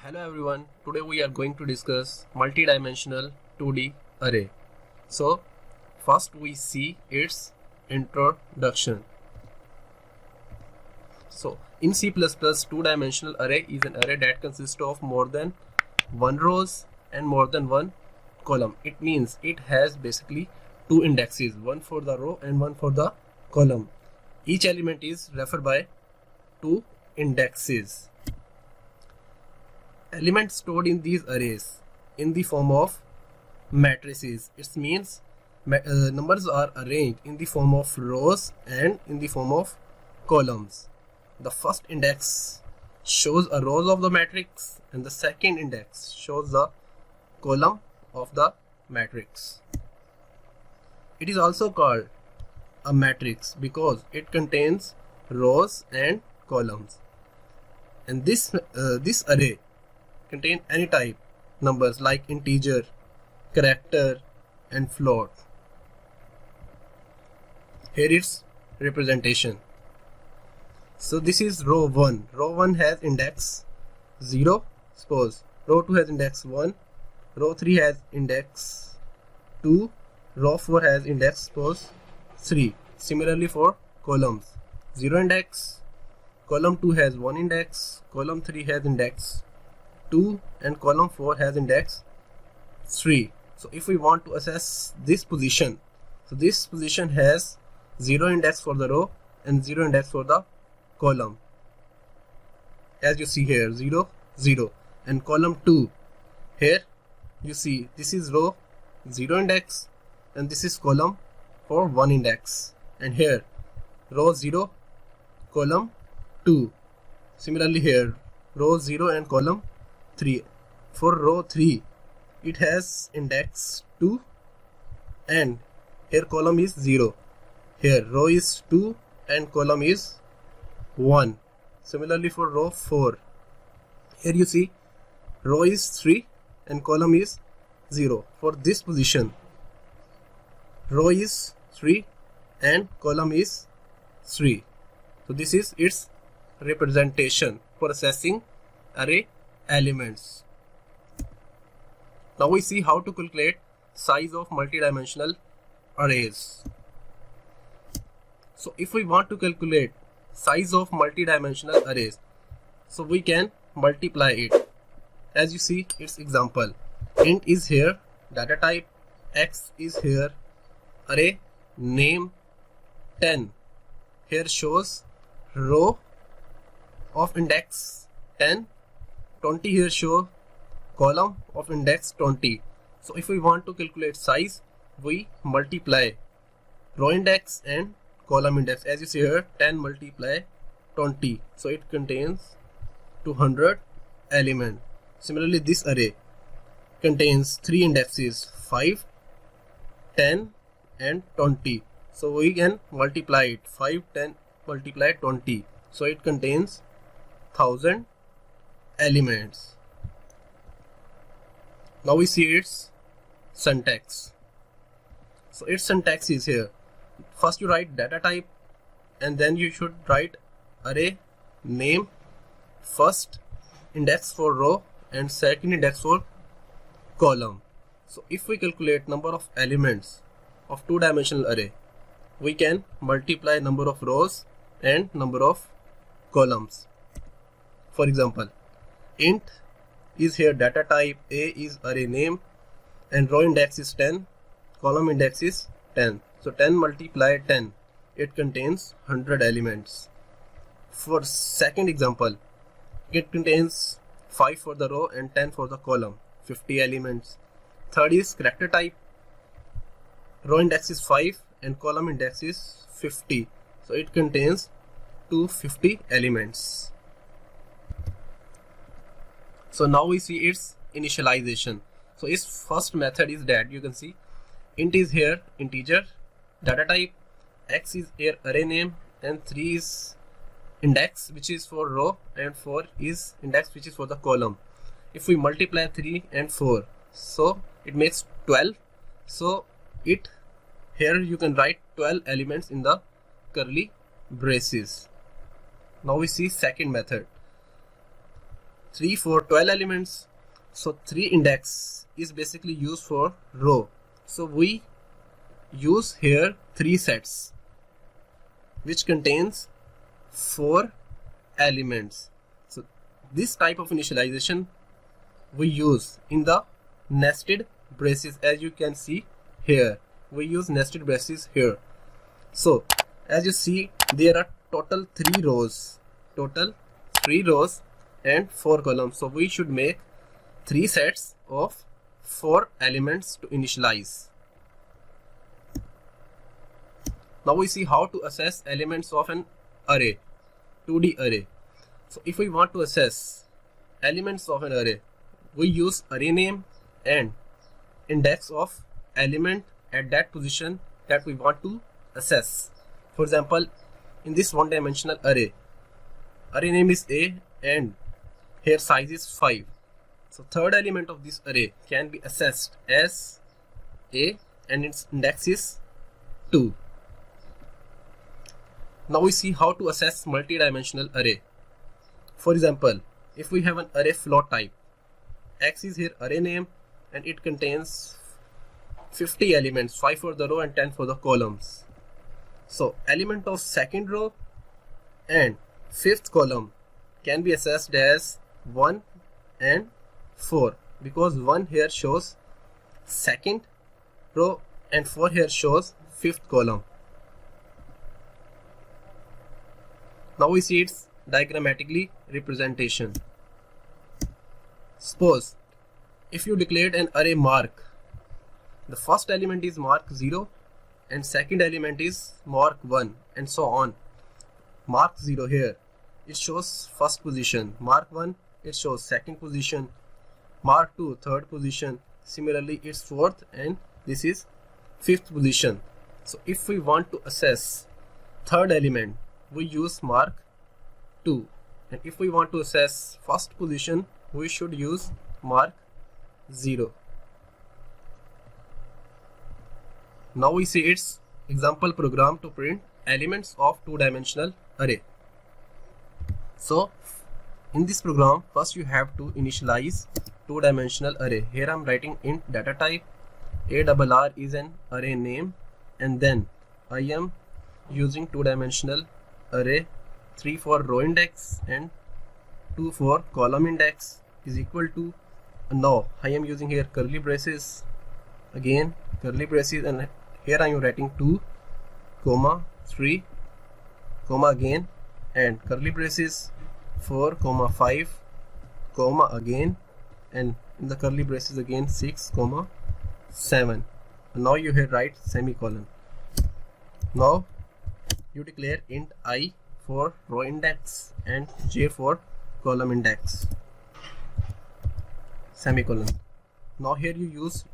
Hello everyone, today we are going to discuss multidimensional 2D array. So first we see its introduction. So in C++, two-dimensional array is an array that consists of more than one rows and more than one column. It means it has basically two indexes, one for the row and one for the column. Each element is referred by two indexes. Elements stored in these arrays in the form of matrices. It means numbers are arranged in the form of rows and in the form of columns. The first index shows a row of the matrix and the second index shows the column of the matrix. It is also called a matrix because it contains rows and columns. And this array contain any type numbers like integer, character and float. Here is representation. So this is row 1. Row 1 has index 0, suppose. Row 2 has index 1. Row 3 has index 2. Row 4 has index, suppose, 3. Similarly for columns. 0 index. Column 2 has 1 index. Column 3 has index 2 and column 4 has index 3. So if we want to assess this position, so this position has 0 index for the row and 0 index for the column. As you see here, 0, 0. And column 2, here you see this is row 0 index and this is column for 1 index. And here row 0, column 2. Similarly here row 0 and column 3. For row 3 it has index 2 and here column is 0. Here row is 2 and column is 1. Similarly for row 4, here you see row is 3 and column is 0. For this position row is 3 and column is 3. So this is its representation for assessing array elements. Now we see how to calculate size of multidimensional arrays. So if we want to calculate size of multidimensional arrays, so we can multiply it. As you see its example, int is here, data type, x is here, array name 10. Here shows row of index 10. 20 here show column of index 20. So if we want to calculate size, we multiply row index and column index. As you see here, 10 multiply 20, so it contains 200 elements. Similarly this array contains 3 indexes, 5, 10 and 20. So we can multiply it, 5, 10 multiply 20, so it contains 1000 elements. Now we see its syntax. So its syntax is here. First you write data type and then you should write array name, first index for row and second index for column. So if we calculate number of elements of two-dimensional array, we can multiply number of rows and number of columns. For example, int is here data type, a is array name and row index is 10, column index is 10. So 10 multiply 10, it contains 100 elements. For second example, it contains 5 for the row and 10 for the column, 50 elements. Third is character type, row index is 5 and column index is 50, so it contains 250 elements. So now we see its initialization. So its first method is that you can see int is here integer, data type, x is here array name and 3 is index which is for row and 4 is index which is for the column. If we multiply 3 and 4, so it makes 12. So it here you can write 12 elements in the curly braces. Now we see second method. 3, 4, 12 elements. So 3 index is basically used for row. So we use here 3 sets which contains 4 elements. So this type of initialization we use in the nested braces. As you can see here, we use nested braces here. So as you see, there are total 3 rows and 4 columns. So we should make 3 sets of 4 elements to initialize. Now we see how to assess elements of an array, 2D array. So if we want to assess elements of an array, we use array name and index of element at that position that we want to assess. For example, in this one-dimensional array name is A and here size is 5. So third element of this array can be assessed as A and its index is 2. Now we see how to assess multi-dimensional array. For example, if we have an array float type, X is here array name and it contains 50 elements, 5 for the row and 10 for the columns. So element of second row and fifth column can be assessed as 1 and 4 because 1 here shows second row and 4 here shows fifth column. Now we see its diagrammatically representation. Suppose if you declared an array mark, the first element is mark 0 and second element is mark 1 and so on. Mark 0 here, it shows first position. Mark 1, it shows second position. Mark 2, third position. Similarly, it's fourth and this is fifth position. So if we want to assess third element, we use mark 2. And if we want to assess first position, we should use mark 0. Now we see its example program to print elements of two-dimensional array. So in this program, first you have to initialize two-dimensional array. Here I am writing int data type, ARR is an array name, and then I am using two-dimensional array, 3 for row index and 2 for column index is equal to, now I am using here curly braces, again curly braces, and here I am writing 2, 3, again, and curly braces, 4, 5, again, and in the curly braces again 6, 7. And now you here write semicolon. Now you declare int I for row index and j for column index, semicolon. Now here you use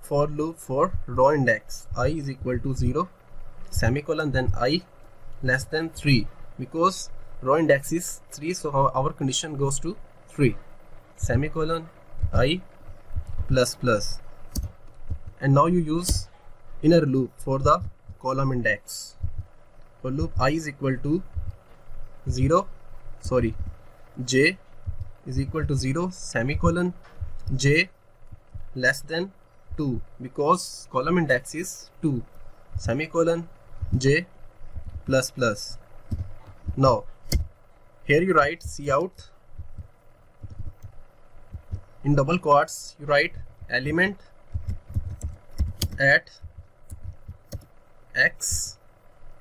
for loop for row index, I is equal to 0, semicolon, then I less than 3 because row index is 3, so our condition goes to 3, semicolon, I plus plus. And now you use inner loop for the column index. For loop I is equal to 0, j is equal to 0, semicolon, j less than 2 because column index is 2, semicolon, j plus plus. Now here you write cout, in double quotes you write element at x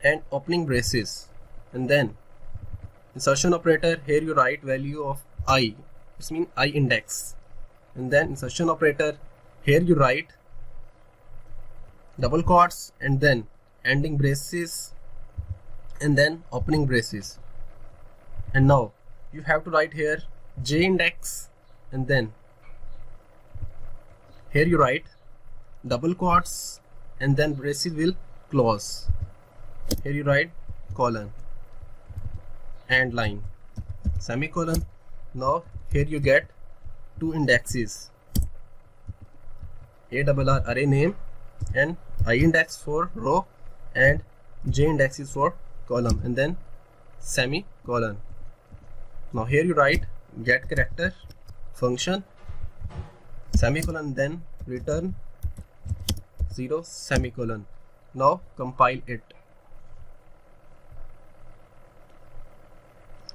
and opening braces, and then insertion operator, here you write value of I, this means I index, and then insertion operator, here you write double quotes and then ending braces and then opening braces. And now you have to write here j index, and then here you write double quotes and then braces will close. Here you write colon and line, semicolon. Now here you get two indexes, ARR array name and I index for row and j index is for column, and then semicolon. Now here you write get character function semicolon, then return 0 semicolon. Now compile it.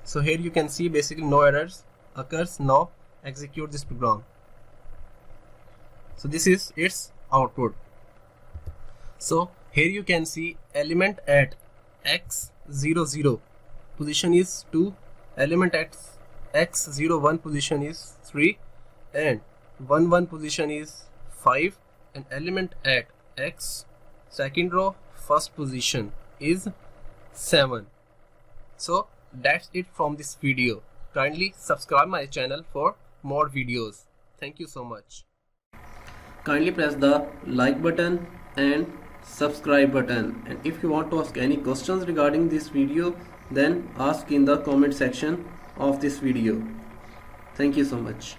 So here you can see basically no errors occurs. Now execute this program. So this is its output. So here you can see element at x00 position is 2, element at x01 position is 3, and 11 position is 5, and element at x second row first position is 7. So that's it from this video. Kindly subscribe my channel for more videos. Thank you so much. Kindly press the like button and subscribe button, and if you want to ask any questions regarding this video, then ask in the comment section of this video. Thank you so much.